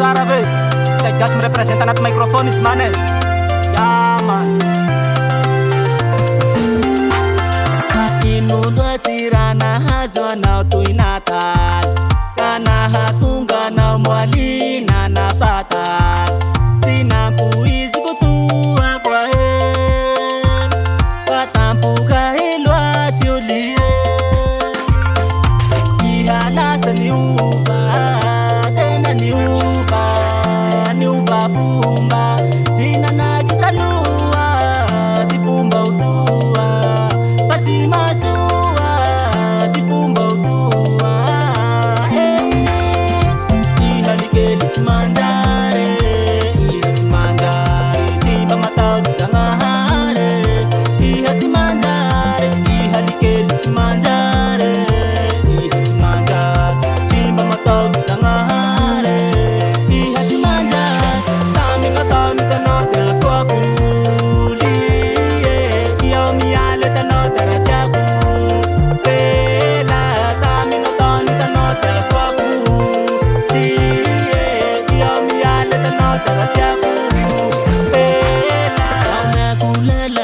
Tsara ve, TSAIK GASY merepresenta anaty microphone izy mane. Yeah man. Ino loatsy raha nahazo anao toy nataly, ka nahatonga anao moalina napataly. Tsy nampoiziko toa koa he, fa tampoka he loatsy io lie. Iha lasa niova, tena niova, niova fomba. Tsy nanaky taloha, ty fomba otoa, fa tsy mahasoa, ty fomba otoa. Iha likely tsy manjary, iha tsy manjary, tsy mba matahotsy Zagnahary. Iha tsy manjary, iha likely tsy manjary, iha tsy manjary, tsy mba matahotsy Zagnahary. Iha tsy manjary, tamigna taony tanao de rasoako lie. Iao miala tanao de raha tiako pela, tamigna taony tanao de rasoako lie. Iao miala tanao de raha tiako pela. Raha omeko lela